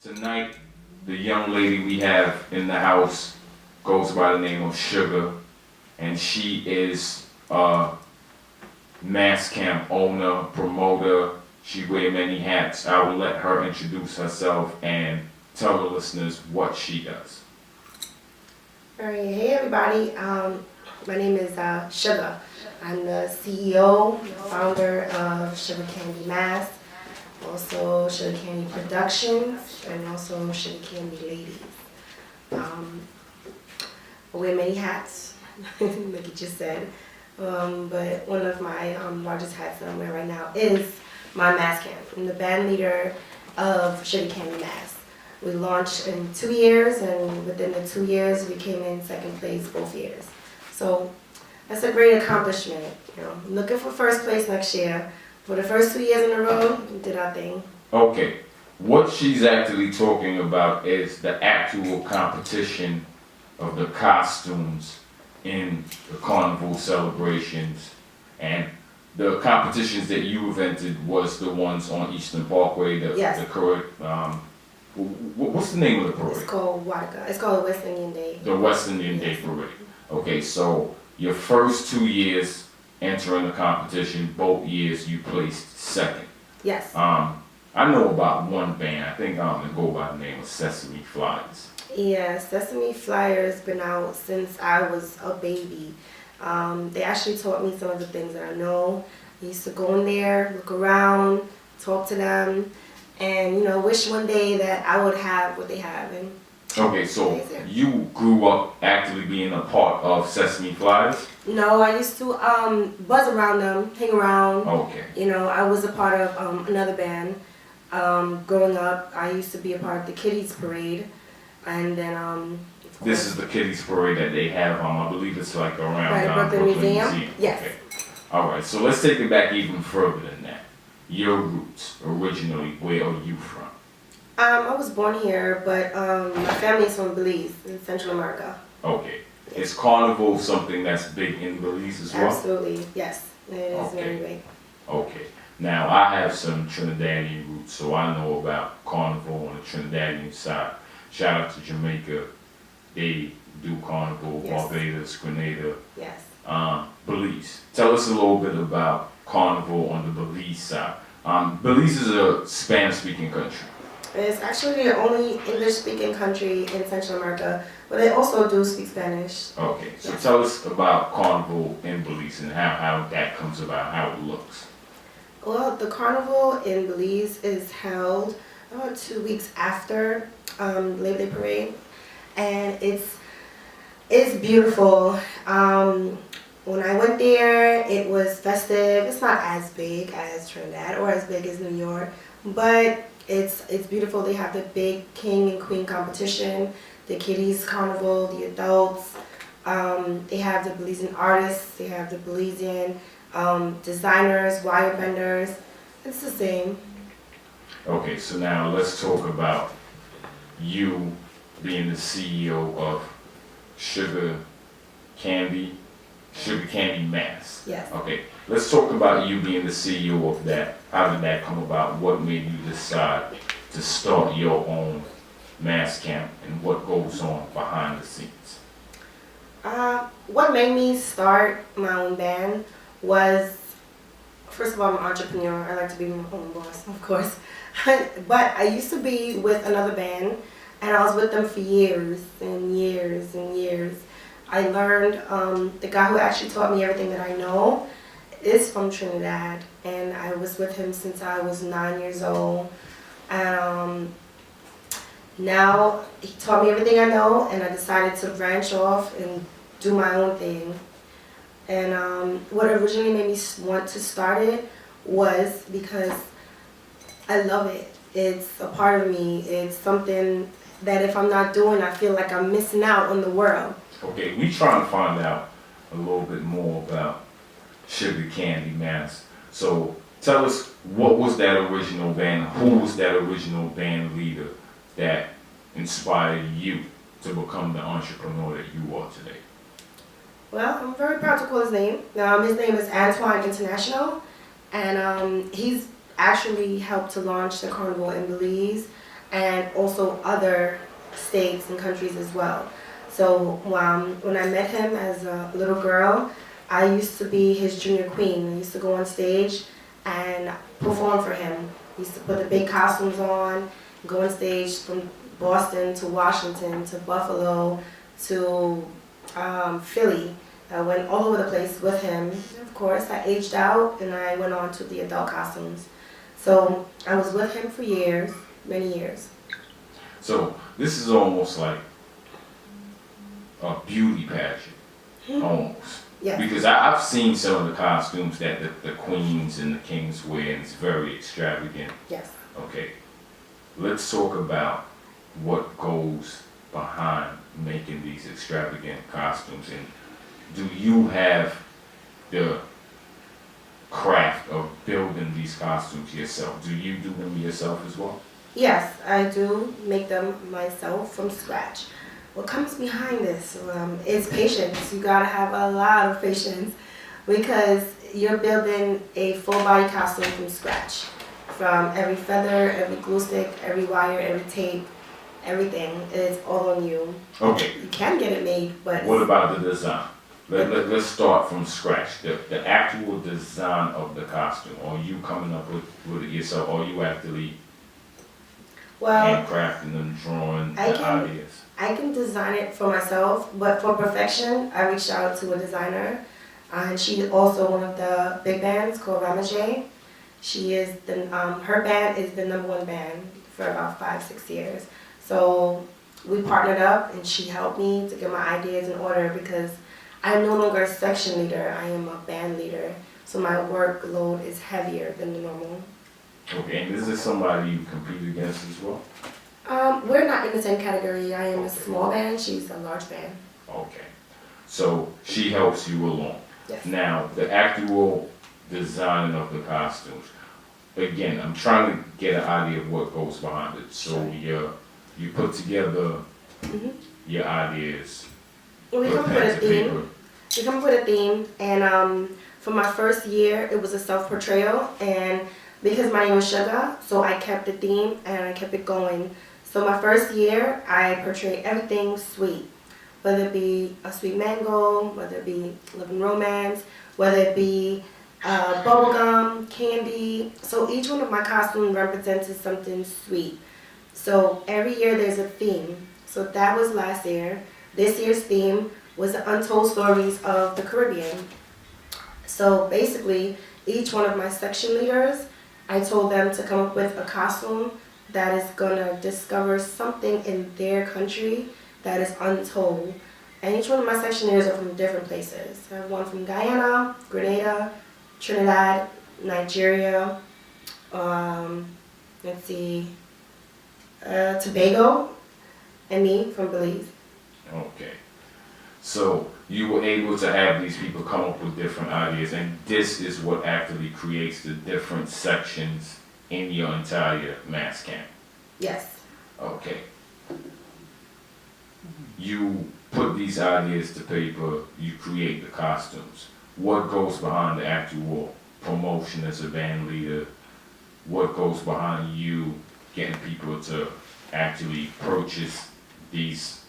Tonight, the young lady we have in the house goes by the name of Suga, and she is a mass camp owner, promoter. She wears many hats. I will let her introduce herself and tell the listeners what she does. All right, hey everybody. My name is Suga. I'm the CEO, founder of Sugar Candy Mass, also Sugar Candy Productions, and also Sugar Candy Ladies. I wear many hats, like you just said, but one of my largest hats that I'm wearing right now is my mass camp. I'm the band leader of Sugar Candy Mass. We launched in 2 years, and within the 2 years, we came in second place both years. So that's a great accomplishment. I'm looking for first place next year. For the first 2 years in a row, we did our thing. Okay, what she's actually talking about is the actual competition of the costumes in the carnival celebrations, and the competitions that you invented was the ones on Eastern Parkway, Yes. the correct, what's the name of the parade? It's called Wadaka. It's called West Indian Day. The West Indian Day Parade. Okay, so your first 2 years entering the competition, both years you placed second. Yes. I know about one band, I think I'm gonna go by the name of Sesame Flies. Yeah, Sesame Flyers been out since I was a baby. They actually taught me some of the things that I know. I used to go in there, look around, talk to them, and wish one day that I would have what they have. And Okay, so you grew up actually being a part of Sesame Flies? I used to buzz around them, hang around. Okay. I was a part of another band. Growing up, I used to be a part of the Kiddies Parade, and then This is the Kiddies Parade that they have, I believe it's like around right, Brooklyn Museum. Yes. Okay. Alright, so let's take it back even further than that. Your roots, originally, where are you from? I was born here, but my family is from Belize in Central America. Okay. Is carnival something that's big in Belize as well? Absolutely, yes. It is very big. Okay. Now, I have some Trinidadian roots, so I know about carnival on the Trinidadian side. Shout out to Jamaica. They do carnival, Yes. Barbados, Grenada, Yes. Belize. Tell us a little bit about carnival on the Belize side. Belize is a Spanish-speaking country. It's actually the only English-speaking country in Central America, but they also do speak Spanish. Okay, so tell us about carnival in Belize and how that comes about, how it looks. Well, the carnival in Belize is held about 2 weeks after Labor Day Parade, and it's beautiful. When I went there, it was festive. It's not as big as Trinidad or as big as New York, but it's beautiful. They have the big king and queen competition, the kiddies carnival, the adults. They have the Belizean artists. They have the Belizean designers, wire benders. It's the same. Okay, so now let's talk about you being the CEO of Sugar Candy Mass. Yes. Okay, let's talk about you being the CEO of that. How did that come about? What made you decide to start your own mass camp, and what goes on behind the scenes? What made me start my own band was, first of all, I'm an entrepreneur. I like to be my own boss, of course. But I used to be with another band, and I was with them for years and years and years. I learned, the guy who actually taught me everything that I know is from Trinidad, and I was with him since I was 9 years old. And now he taught me everything I know, and I decided to branch off and do my own thing. And what originally made me want to start it was because I love it. It's a part of me. It's something that if I'm not doing, I feel like I'm missing out on the world. Okay, we trying to find out a little bit more about Sugar Candy Mass. So tell us, what was that original band? Who was that original band leader that inspired you to become the entrepreneur that you are today? Well, I'm very proud to call his name. His name is Antoine International, and he's actually helped to launch the carnival in Belize. and also other states and countries as well. So when I met him as a little girl, I used to be his junior queen. I used to go on stage and perform for him. I used to put the big costumes on, go on stage from Boston to Washington to Buffalo to Philly. I went all over the place with him. Of course, I aged out and I went on to the adult costumes. So I was with him for years, many years. So this is almost like a beauty pageant, almost. Yes. Because I've seen some of the costumes that the queens and the kings wear, and it's very extravagant. Yes. Okay, let's talk about what goes behind making these extravagant costumes, and do you have the craft of building these costumes yourself? Do you do them yourself as well? Yes, I do make them myself from scratch. What comes behind this is patience. You gotta have a lot of patience because you're building a full body costume from scratch. From every feather, every glue stick, every wire, every tape, everything is all on you. Okay. You can get it made, but What about the design? Let's start from scratch. The actual design of the costume. Are you coming up with it yourself, or are you actually handcrafting and drawing the ideas? I can design it for myself, but for perfection, I reached out to a designer, and she's also one of the big bands called Ramajay. She is her band is the #1 band for about 5-6 years. So we partnered up, and she helped me to get my ideas in order because I'm no longer a section leader. I am a band leader, so my workload is heavier than the normal. Okay, and is this somebody you compete against as well? We're not in the same category. I am a small band. She's a large band. Okay, so she helps you along. Yes. Now, the actual design of the costumes. Again, I'm trying to get an idea of what goes behind it. So you put together your ideas. We come up with a theme. We come up with a theme, and for my first year, it was a self-portrayal, and because my name was Suga, so I kept the theme and I kept it going. So my first year, I portrayed everything sweet, whether it be a sweet mango, whether it be love and romance, whether it be bubblegum, candy. So each one of my costumes represented something sweet. So every year there's a theme. So that was last year. This year's theme was the untold stories of the Caribbean. So basically, each one of my section leaders, I told them to come up with a costume that is gonna discover something in their country that is untold. And each one of my section leaders are from different places. I have one from Guyana, Grenada, Trinidad, Nigeria, Tobago, and me from Belize. Okay. So you were able to have these people come up with different ideas, and this is what actually creates the different sections in your entire mass camp. Yes. Okay. You put these ideas to paper, you create the costumes. What goes behind the actual promotion as a band leader? What goes behind you getting people to actually purchase these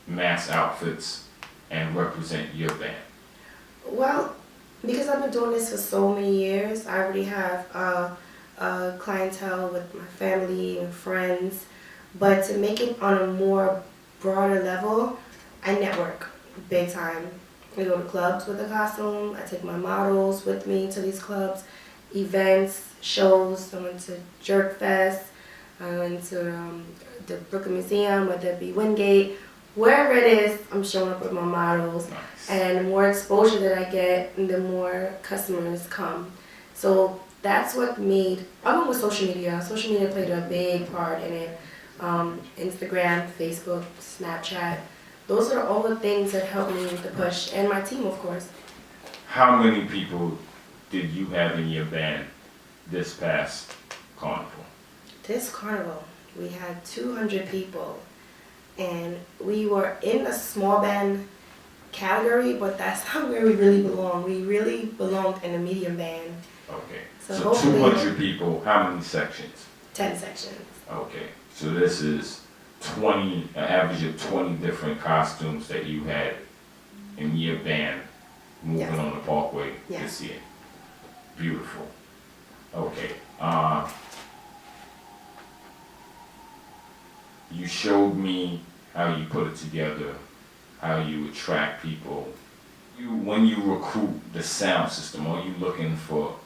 mass outfits and represent your band? Well, because I've been doing this for so many years, I already have a clientele with my family and friends. But to make it on a more broader level, I network big time. I go to clubs with a costume. I take my models with me to these clubs, events, shows. I went to Jerk Fest. I went to the Brooklyn Museum, whether it be Wingate. Wherever it is, I'm showing up with my models. Nice. And the more exposure that I get, the more customers come. So that's what made, I went with social media. Social media played a big part in it. Instagram, Facebook, Snapchat. Those are all the things that helped me with the push. And my team, of course. How many people did you have in your band this past carnival? This carnival, we had 200 people. And we were in the small band category, but that's not where we really belong. We really belonged in a medium band. Okay. So So hopefully- 200 people, how many sections? 10 sections. Okay, so this is 20, an average of 20 different costumes that you had in your band moving Yes. on the Parkway Yes. this year. Beautiful. Okay. You showed me how you put it together, how you attract people. When you recruit the sound system, are you looking for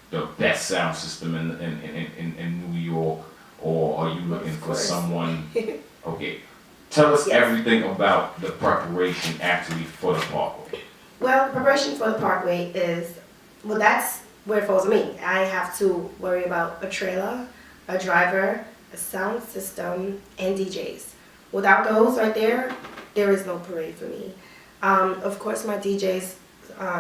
the best sound system in New York, or are you looking for someone? Okay, tell us everything about the preparation actually for the Parkway. Well, the preparation for the Parkway is, well, that's where it falls on me. I have to worry about a trailer, a driver, a sound system, and DJs. Without those right there is no parade for me. Of course, my DJs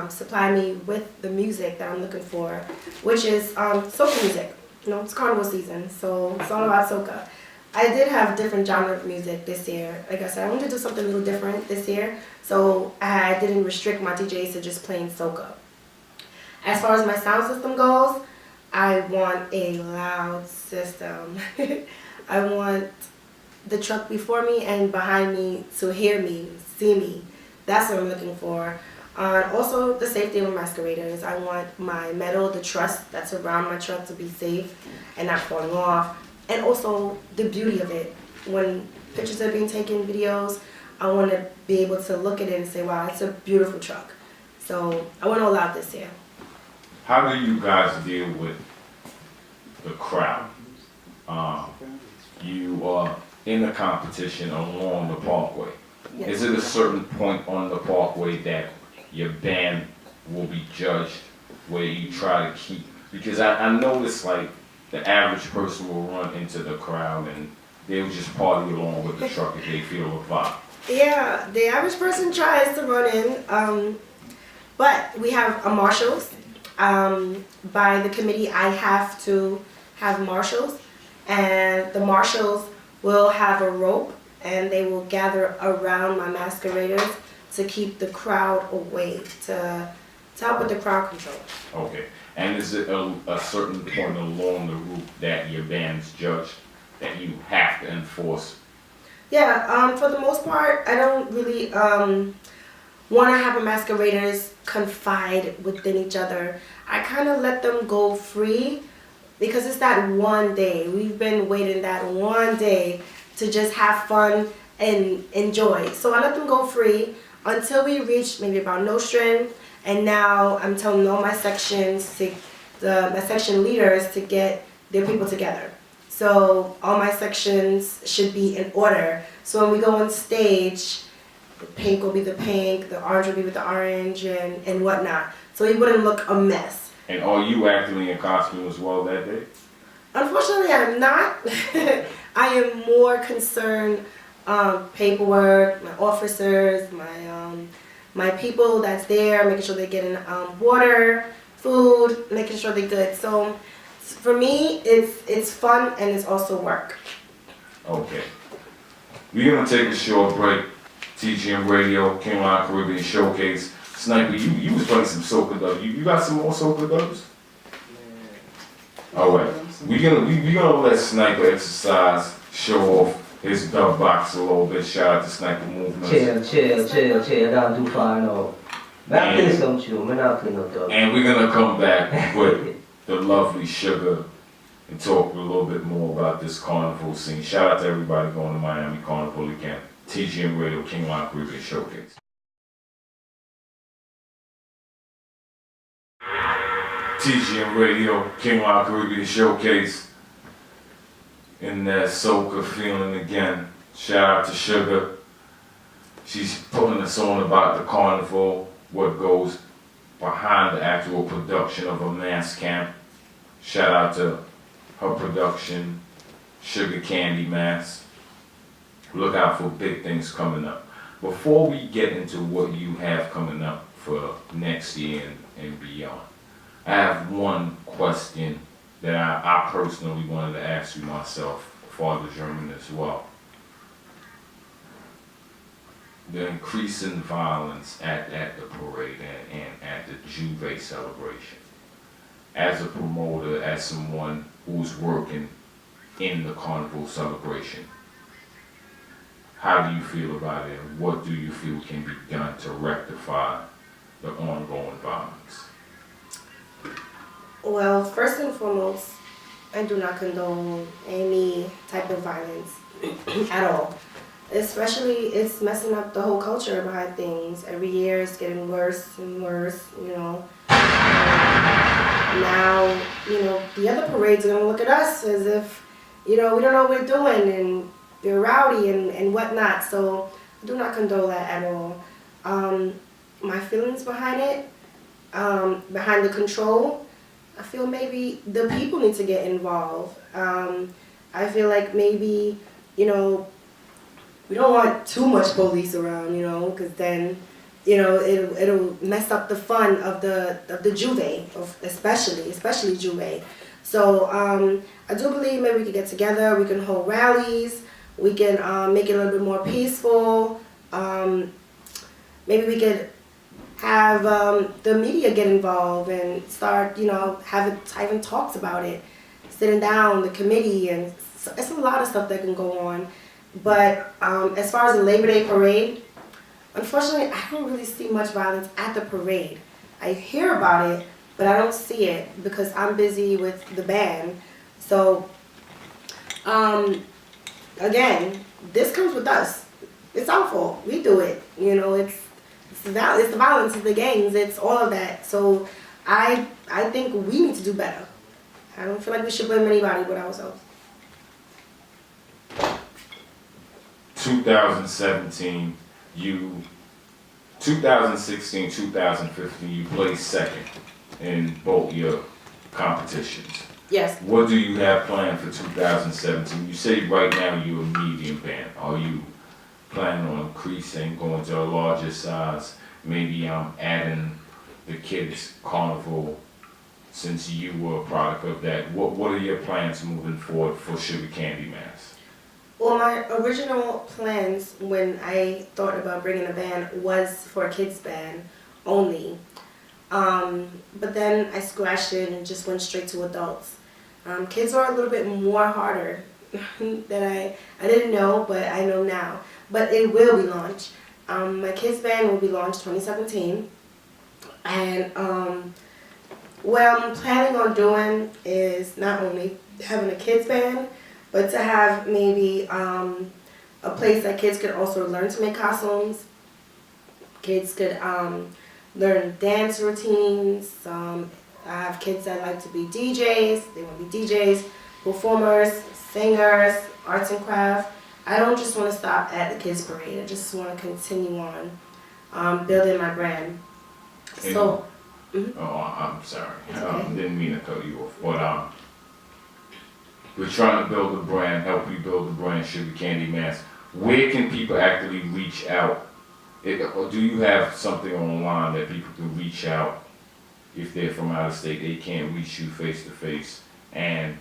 supply me with the music that I'm looking for, which is soca music. You know, it's carnival season, so it's all about soca. I did have different genre of music this year. Like I said, I wanted to do something a little different this year, so I didn't restrict my DJs to just playing soca. As far as my sound system goes, I want a loud system. I want the truck before me and behind me to hear me, see me. That's what I'm looking for. Also, the safety of masqueraders. I want my metal, the truss that's around my truck to be safe and not falling off. And also the beauty of it. When pictures are being taken, videos, I want to be able to look at it and say, wow, it's a beautiful truck. So I want to allow this here. How do you guys deal with the crowd? You are in the competition along the Parkway. Yes. Is it a certain point on the Parkway that your band will be judged, where you try to keep? Because I notice like the average person will run into the crowd and they'll just party along with the truck if they feel a vibe. Yeah, the average person tries to run in, but we have a marshals. By the committee, I have to have marshals, and the marshals will have a rope and they will gather around my masqueraders to keep the crowd away, to help with the crowd control. Okay. And is it a certain point along the route that your band's judged that you have to enforce? Yeah, for the most part, I don't really want to have a masqueraders confide within each other. I kind of let them go free because it's that one day. We've been waiting that one day to just have fun and enjoy. So I let them go free until we reach maybe about Nostrand. And now I'm telling all my sections, my section leaders to get their people together. So all my sections should be in order. So when we go on stage, the pink will be the pink, the orange will be with the orange, and whatnot. So it wouldn't look a mess. And are you actually in costume as well that day? Unfortunately, I'm not. I am more concerned paperwork, my officers, my people that's there, making sure they're getting water, food, making sure they're good. So for me, it's fun and it's also work. Okay. We're gonna take a short break. TGM Radio, King Caribbean Showcase. Sniper, you was playing some soca dubs. You got some more soca dubs? All right. We gonna let Sniper exercise, show off his dub box a little bit. Shout out to Sniper Movement. Chill. Don't do far no. Not play some chill. I'm not playing no dub. And we're gonna come back with the lovely Suga and talk a little bit more about this carnival scene. Shout out to everybody going to Miami Carnival again. TGM Radio, King Caribbean Showcase. TGM Radio, King Caribbean Showcase. In that soca feeling again. Shout out to Suga. She's putting us on about the carnival, what goes behind the actual production of a mass camp. Shout out to her production, Sugar Candy Mass. Look out for big things coming up. Before we get into what you have coming up for next year and beyond, I have one question that I personally wanted to ask you myself, Father German as well. The increasing violence at the parade and at the Juve celebration. As a promoter, as someone who's working in the carnival celebration. How do you feel about it? And what do you feel can be done to rectify the ongoing violence? Well, first and foremost, I do not condone any type of violence at all. Especially, it's messing up the whole culture behind things. Every year it's getting worse and worse, you know. Now, you know, the other parades are going to look at us as if, you know, we don't know what we're doing and they're rowdy and whatnot. So I do not condone that at all. My feelings behind it, behind the control, I feel maybe the people need to get involved. I feel like maybe, you know, we don't want too much police around, you know, because then, you know, it'll mess up the fun of the Juve, especially Juve. So I do believe maybe we could get together, we can hold rallies, we can make it a little bit more peaceful. Maybe we could have the media get involved and start, you know, having talks about it, sitting down, the committee, and it's a lot of stuff that can go on. But as far as the Labor Day parade, unfortunately, I don't really see much violence at the parade. I hear about it, but I don't see it because I'm busy with the band. So, again, this comes with us. It's our fault. We do it. You know, it's the violence, it's the gangs, it's all of that. So, I think we need to do better. I don't feel like we should blame anybody but ourselves. 2017, 2016, 2015, you placed second in both your competitions. Yes. What do you have planned for 2017? You say right now you're a medium band. Are you planning on increasing, going to a larger size? Maybe adding the kids' carnival since you were a product of that. What are your plans moving forward for Sugar Candy Mass? Well, my original plans when I thought about bringing a band was for a kids band only. But then I scratched it and just went straight to adults. Kids are a little bit more harder than I didn't know, but I know now. But it will be launched. My kids band will be launched 2017. And what I'm planning on doing is not only having a kids band, but to have maybe a place that kids could also learn to make costumes. Kids could learn dance routines. I have kids that like to be DJs. They want to be DJs, performers, singers, arts and craft. I don't just want to stop at the kids parade. I just want to continue on building my brand. And, so. Oh, I'm sorry. Okay. Didn't mean to cut you off. But we're trying to build a brand, help you build a brand, Sugar Candy Mass. Where can people actually reach out? Or do you have something online that people can reach out if they're from out of state? They can't reach you face to face and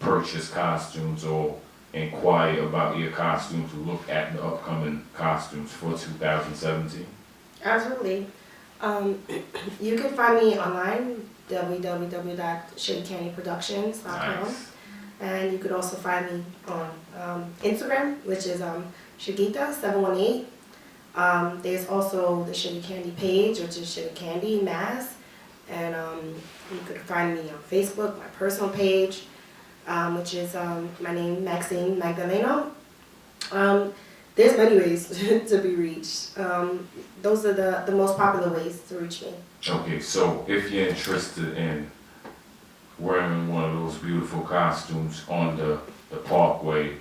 purchase costumes or inquire about your costumes, look at the upcoming costumes for 2017? Absolutely. You can find me online, www.sugarcandyproductions.com. Nice. And you could also find me on Instagram, which is Shagita718. There's also the Sugar Candy page, which is Sugar Candy Mass. And you could find me on Facebook, my personal page, which is my name, Maxine Magdaleno. There's many ways to be reached. Those are the most popular ways to reach me. Okay, so if you're interested in wearing one of those beautiful costumes on the Parkway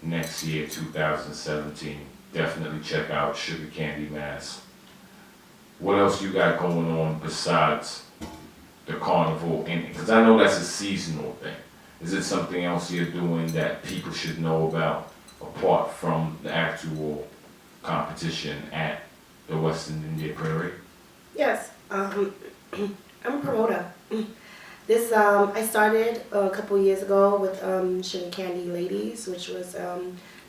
next year, 2017, definitely check out Sugar Candy Mass. What else you got going on besides the carnival? Because I know that's a seasonal thing. Is it something else you're doing that people should know about apart from the actual competition at the Western India Prairie? Yes, I'm a promoter. I started a couple years ago with Sugar Candy Ladies, which was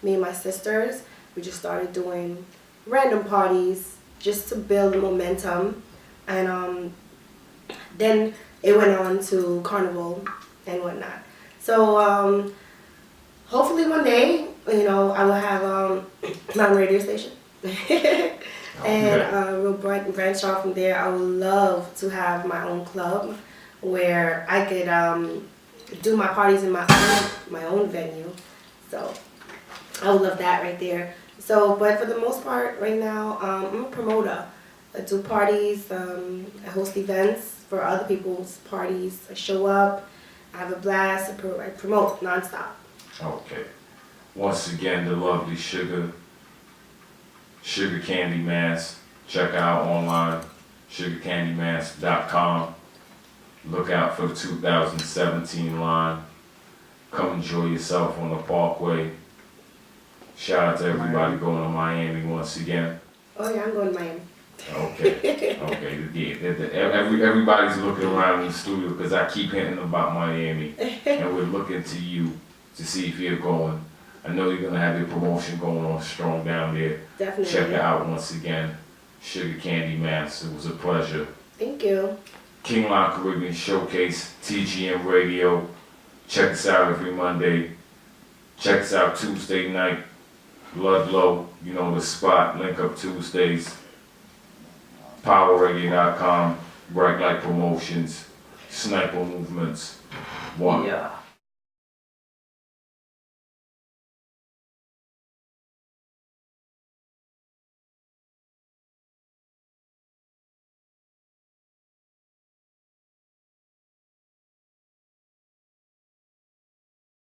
me and my sisters. We just started doing random parties just to build momentum, and then it went on to carnival and whatnot. So hopefully one day, I will have my own radio station. And we'll branch off from there. I would love to have my own club where I could do my parties in my own venue. So I would love that right there. So, but for the most part, right now, I'm a promoter. I do parties, I host events for other people's parties. I show up, I have a blast, I promote nonstop. Okay. Once again, the lovely Sugar Candy Mask. Check out online, sugarcandymask.com. Look out for the 2017 line. Come enjoy yourself on the Parkway. Shout out to everybody going to Miami once again. Oh yeah, I'm going to Miami. Okay, yeah. Everybody's looking around in the studio because I keep hinting about Miami, and we're looking to you to see if you're going. I know you're gonna have your promotion going on strong down there. Definitely. Check it out once again. Sugar Candy Mass. It was a pleasure. Thank you. King Line Caribbean Showcase, TGM Radio. Check us out every Monday. Check us out Tuesday night. Ludlow, the spot. Link Up Tuesdays. PowerReggae.com. Bright Light Promotions. Sniper Movements. One. Yeah.